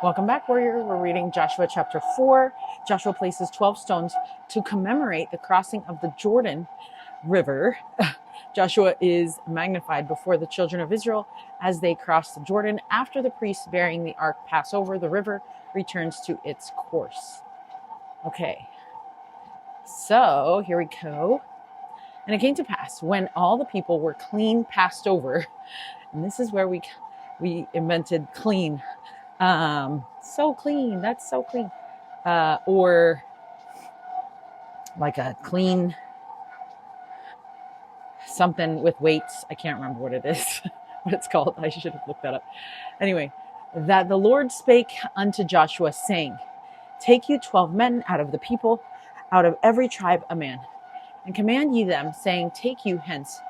Welcome back, warrior. We're reading Joshua chapter 4. Joshua places 12 stones to commemorate the crossing of the Jordan River. Joshua is magnified before the children of Israel as they cross the Jordan. After the priests bearing the ark pass over, the river returns to its course. Okay, so here we go. And it came to pass when all the people were clean passed over, and this is where we invented clean. So clean, that's so clean. Or like a clean something with weights. I can't remember what it is, what it's called. I should have looked that up. Anyway, that the Lord spake unto Joshua, saying, Take you 12 men out of the people, out of every tribe a man, and command ye them, saying, Take you hence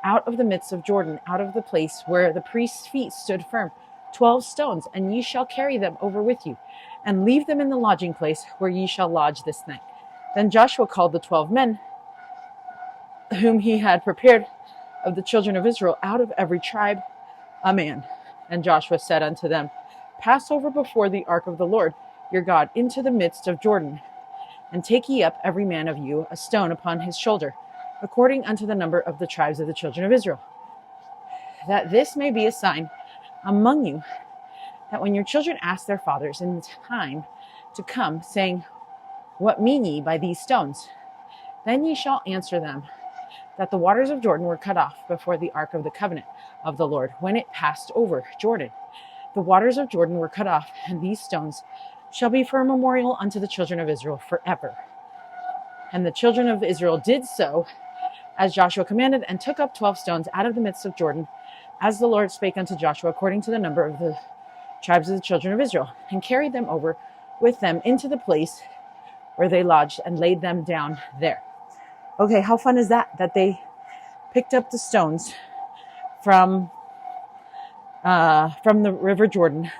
out of the midst of Jordan, out of the place where the priest's feet stood firm, 12 stones, and ye shall carry them over with you, and leave them in the lodging place where ye shall lodge this night. Then Joshua called the 12 men whom he had prepared of the children of Israel, out of every tribe a man. And Joshua said unto them, Pass over before the ark of the Lord your God into the midst of Jordan, and take ye up every man of you a stone upon his shoulder, according unto the number of the tribes of the children of Israel, that this may be a sign among you, that when your children ask their fathers in the time to come, saying, What mean ye by these stones? Then ye shall answer them, that the waters of Jordan were cut off before the ark of the covenant of the Lord, when it passed over Jordan. The waters of Jordan were cut off, and these stones shall be for a memorial unto the children of Israel forever. And the children of Israel did so, as Joshua commanded, and took up 12 stones out of the midst of Jordan, as the Lord spake unto Joshua, according to the number of the tribes of the children of Israel, and carried them over with them into the place where they lodged, and laid them down there. Okay, how fun is that? That they picked up the stones from the River Jordan,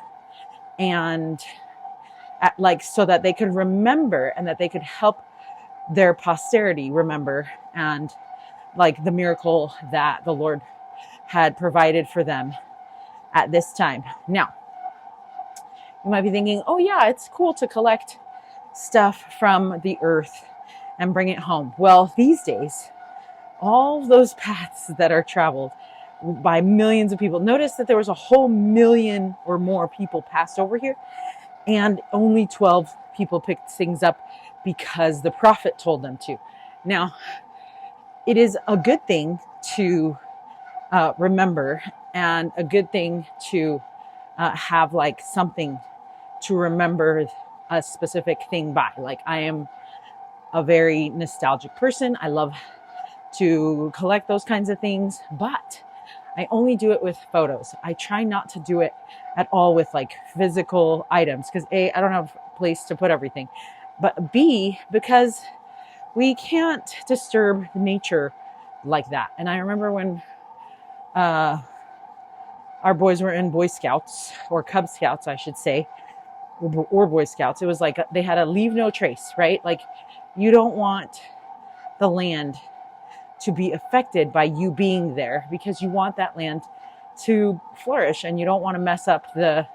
and so that they could remember, and that they could help their posterity remember, and like the miracle that the Lord had provided for them at this time. Now, you might be thinking, oh yeah, it's cool to collect stuff from the earth and bring it home. Well, these days, all those paths that are traveled by millions of people, notice that there was a whole million or more people passed over here, and only 12 people picked things up because the prophet told them to. Now, it is a good thing to remember, and a good thing to have like something to remember a specific thing by. Like, I am a very nostalgic person. I love to collect those kinds of things, but I only do it with photos. I try not to do it at all with like physical items, because A, I don't have a place to put everything, but B, because we can't disturb nature like that. And I remember when our boys were in Boy Scouts, or Cub Scouts, I should say, or Boy Scouts, it was like they had a leave no trace, right? Like, you don't want the land to be affected by you being there, because you want that land to flourish, and you don't want to mess up the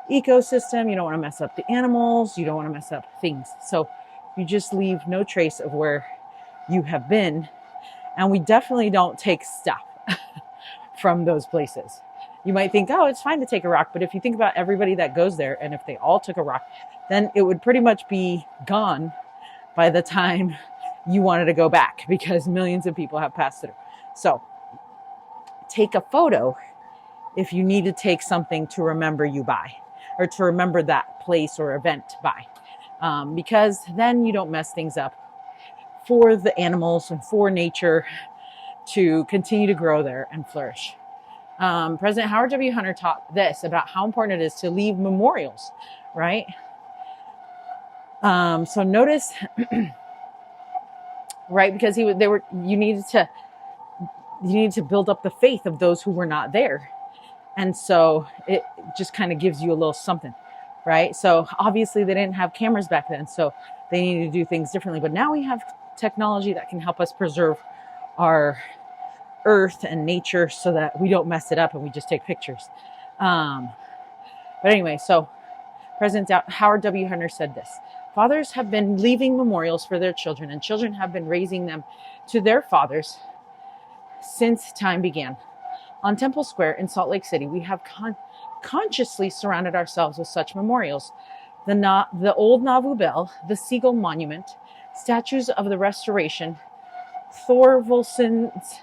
ecosystem. You don't want to mess up the animals. You don't want to mess up things. So you just leave no trace of where you have been. And we definitely don't take stuff from those places. You might think, oh, it's fine to take a rock. But if you think about everybody that goes there, and if they all took a rock, then it would pretty much be gone by the time you wanted to go back, because millions of people have passed through. So take a photo if you need to take something to remember you by, or to remember that place or event by, because then you don't mess things up for the animals and for nature to continue to grow there and flourish. President Howard W. Hunter taught this about how important it is to leave memorials, right? So notice, right? Because you needed to build up the faith of those who were not there. And so it just kind of gives you a little something, right? So obviously they didn't have cameras back then, so they needed to do things differently. But now we have technology that can help us preserve our earth and nature so that we don't mess it up and we just take pictures. But anyway, so President Howard W. Hunter said this: fathers have been leaving memorials for their children, and children have been raising them to their fathers since time began. On Temple Square in Salt Lake City, we have consciously surrounded ourselves with such memorials. The old Nauvoo Bell, the Seagull Monument, statues of the Restoration, Thorvaldsen's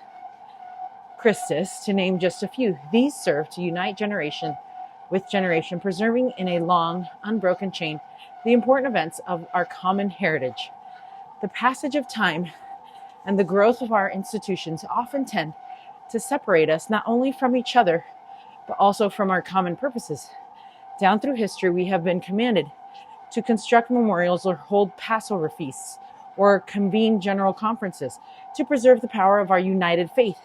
Christus, to name just a few. These serve to unite generation with generation, preserving in a long, unbroken chain the important events of our common heritage. The passage of time and the growth of our institutions often tend to separate us not only from each other, but also from our common purposes. Down through history, we have been commanded to construct memorials or hold Passover feasts or convene general conferences to preserve the power of our united faith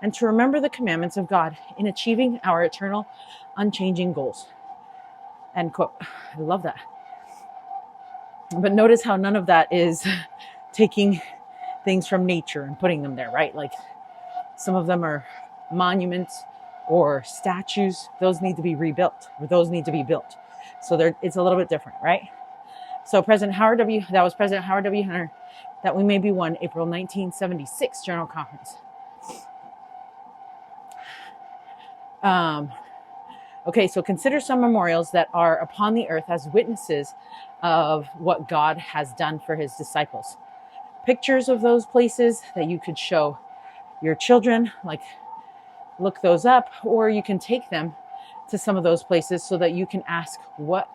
and to remember the commandments of God in achieving our eternal, unchanging goals. End quote. I love that. But notice how none of that is taking things from nature and putting them there, right? Like some of them are monuments or statues. Those need to be rebuilt, or those need to be built. So it's a little bit different, right? So that was President Howard W. Hunter, that we may be one, April 1976 General Conference. Okay, so consider some memorials that are upon the earth as witnesses of what God has done for his disciples. Pictures of those places that you could show your children, like look those up, or you can take them to some of those places so that you can ask, what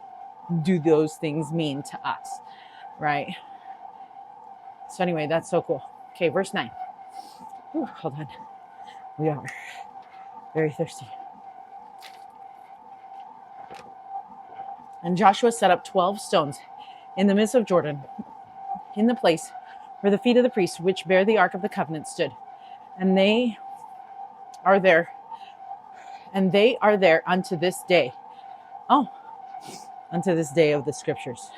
do those things mean to us, right? So anyway, that's so cool. Okay, verse 9. Ooh, hold on. We are very thirsty. And Joshua set up 12 stones in the midst of Jordan, in the place where the feet of the priests which bear the ark of the covenant stood. And they are there unto this day. Oh, unto this day of the scriptures.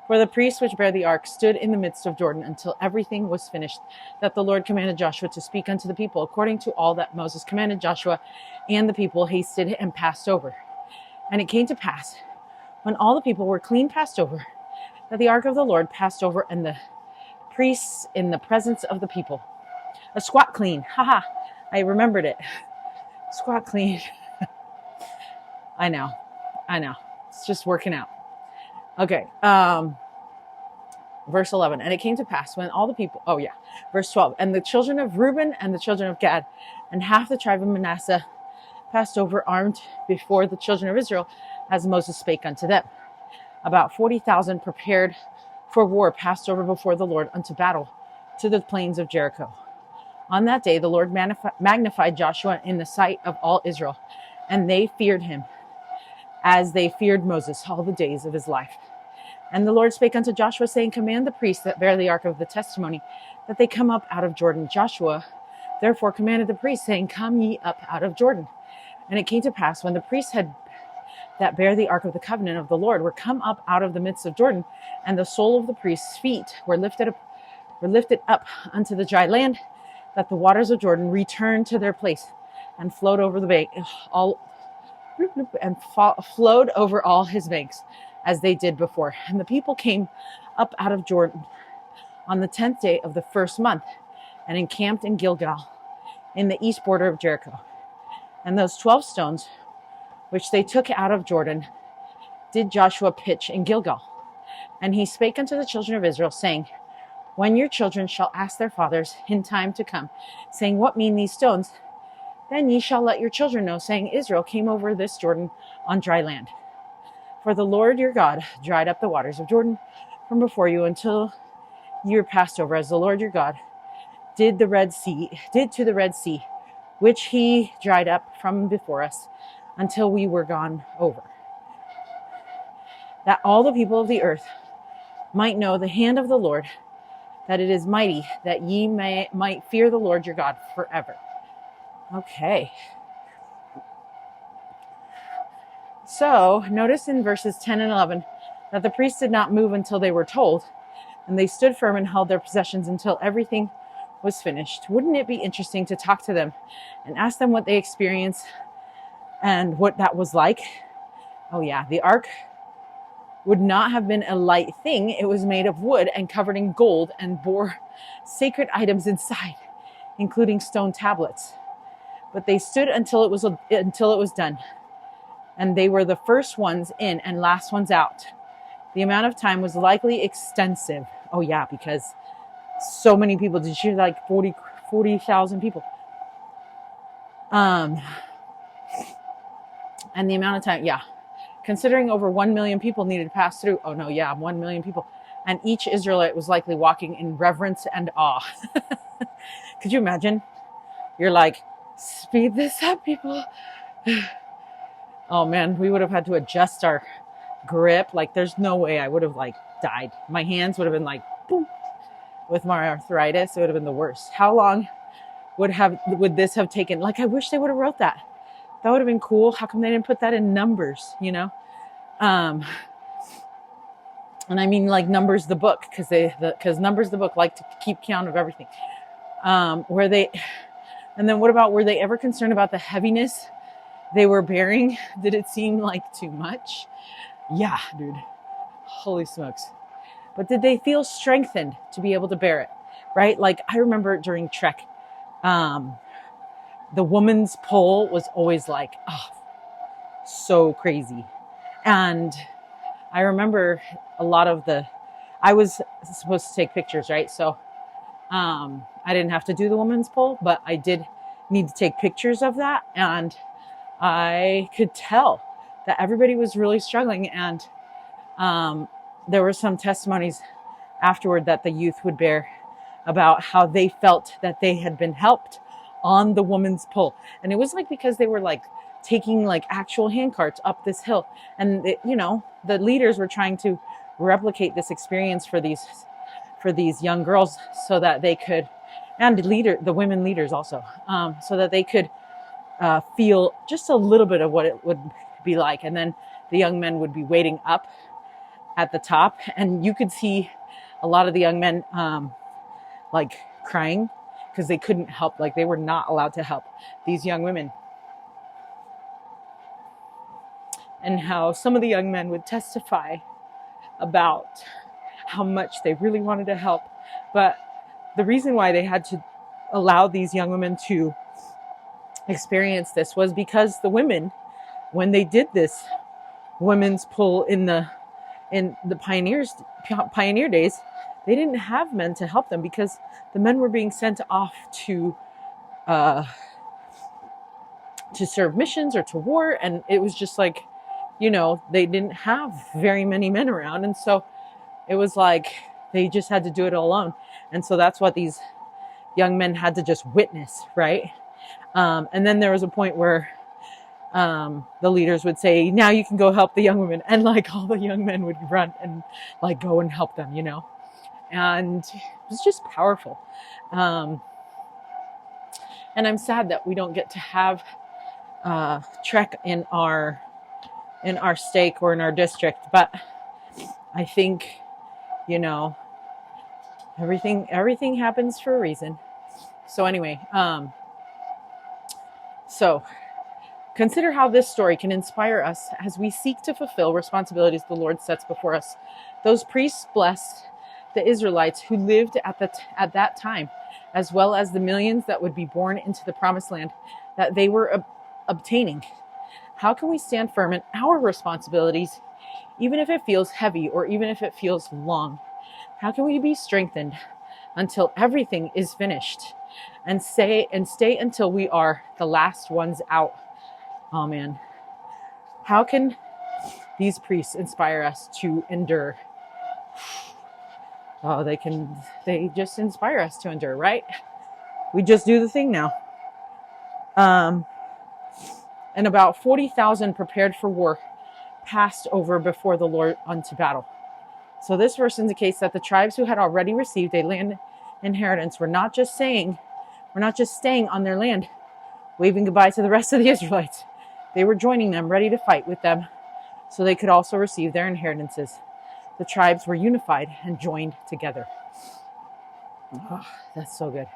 For the priests which bear the ark stood in the midst of Jordan until everything was finished, that the Lord commanded Joshua to speak unto the people, according to all that Moses commanded Joshua, and the people hasted and passed over. And it came to pass, when all the people were clean passed over, that the ark of the Lord passed over, and the priests in the presence of the people. A squat clean. Haha, I remembered it. Squat clean. I know. It's just working out. Okay. Verse 11. And it came to pass when all the people, verse 12. And the children of Reuben and the children of Gad and half the tribe of Manasseh passed over armed before the children of Israel, as Moses spake unto them. About 40,000 prepared for war passed over before the Lord unto battle to the plains of Jericho. On that day the Lord magnified Joshua in the sight of all Israel, and they feared him as they feared Moses all the days of his life. And the Lord spake unto Joshua, saying, command the priests that bear the ark of the testimony, that they come up out of Jordan. Joshua therefore commanded the priests, saying, come ye up out of Jordan. And it came to pass, when the priests that bear the ark of the covenant of the Lord were come up out of the midst of Jordan, and the sole of the priest's feet were lifted up unto the dry land, that the waters of Jordan returned to their place and flowed over the bank, flowed over all his banks, as they did before. And the people came up out of Jordan on the 10th day of the first month, and encamped in Gilgal, in the east border of Jericho. And those 12 stones which they took out of Jordan did Joshua pitch in Gilgal. And he spake unto the children of Israel, saying, when your children shall ask their fathers in time to come, saying, what mean these stones? Then ye shall let your children know, saying, Israel came over this Jordan on dry land. For the Lord your God dried up the waters of Jordan from before you until you were passed over, as the Lord your God did to the Red Sea, which he dried up from before us until we were gone over. That all the people of the earth might know the hand of the Lord, that it is mighty, that ye might fear the Lord your God forever. Okay. So notice in verses 10 and 11 that the priests did not move until they were told, and they stood firm and held their possessions until everything was finished. Wouldn't it be interesting to talk to them and ask them what they experienced and what that was like? Oh yeah, the ark would not have been a light thing. It was made of wood and covered in gold and bore sacred items inside, including stone tablets. But they stood until it was done, and they were the first ones in and last ones out. The amount of time was likely extensive. Oh yeah, because so many people. Did you hear, like 40,000 people? And the amount of time, yeah. Considering over 1 million people needed to pass through. Oh no, yeah, 1 million people. And each Israelite was likely walking in reverence and awe. Could you imagine? You're like, speed this up, people. Oh man, we would have had to adjust our grip. Like, there's no way I would have like died. My hands would have been like, boom. With my arthritis, it would have been the worst. How long would this have taken? Like, I wish they would have wrote that. That would have been cool. How come they didn't put that in Numbers, you know? And I mean, like, Numbers the book, because Numbers the book like to keep count of everything. And then what about, were they ever concerned about the heaviness they were bearing? Did it seem like too much? Yeah, dude. Holy smokes. But did they feel strengthened to be able to bear it? Right? Like, I remember during Trek, the woman's pull was always like, oh, so crazy. And I remember a lot of I was supposed to take pictures, right? So I didn't have to do the woman's pull, but I did need to take pictures of that. And I could tell that everybody was really struggling. And there were some testimonies afterward that the youth would bear about how they felt that they had been helped on the woman's pull. And it was like, because they were like taking like actual hand carts up this hill. And the leaders were trying to replicate this experience for these young girls, so that they could, and the women leaders also, so that they could feel just a little bit of what it would be like. And then the young men would be waiting up at the top, and you could see a lot of the young men like crying because they couldn't help, like they were not allowed to help these young women. And how some of the young men would testify about how much they really wanted to help. But the reason why they had to allow these young women to experience this was because the women, when they did this women's pull in the pioneer days, they didn't have men to help them, because the men were being sent off to serve missions or to war. And it was just like, they didn't have very many men around. And so it was like, they just had to do it alone. And so that's what these young men had to just witness, right? And then there was a point where the leaders would say, now you can go help the young women. And like all the young men would run and like go and help them, And it was just powerful. And I'm sad that we don't get to have Trek in our stake or in our district. But I think, everything happens for a reason. So anyway, so consider how this story can inspire us as we seek to fulfill responsibilities the Lord sets before us. Those priests blessed the Israelites who lived at that time, as well as the millions that would be born into the promised land that they were obtaining. How can we stand firm in our responsibilities, even if it feels heavy or even if it feels long? How can we be strengthened until everything is finished, and stay until we are the last ones out? Oh man. How can these priests inspire us to endure? Oh, they just inspire us to endure, right? We just do the thing now. And about 40,000 prepared for war passed over before the Lord unto battle. So this verse indicates that the tribes who had already received a land inheritance were not just staying on their land, waving goodbye to the rest of the Israelites. They were joining them, ready to fight with them, so they could also receive their inheritances. The tribes were unified and joined together. Oh, that's so good.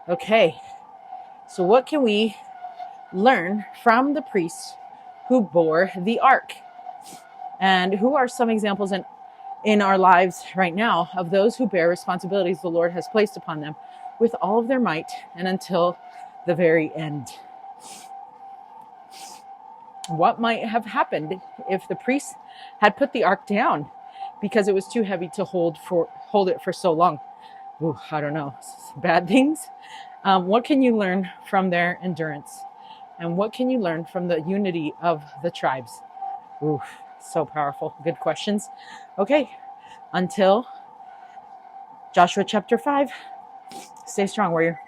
Okay, so what can we learn from the priests who bore the ark? And who are some examples in our lives right now of those who bear responsibilities the Lord has placed upon them with all of their might and until the very end? What might have happened if the priests had put the ark down because it was too heavy to hold it for so long? Ooh, I don't know. Bad things. What can you learn from their endurance? And what can you learn from the unity of the tribes? Ooh, so powerful. Good questions. Okay, until Joshua chapter 5, stay strong, warrior.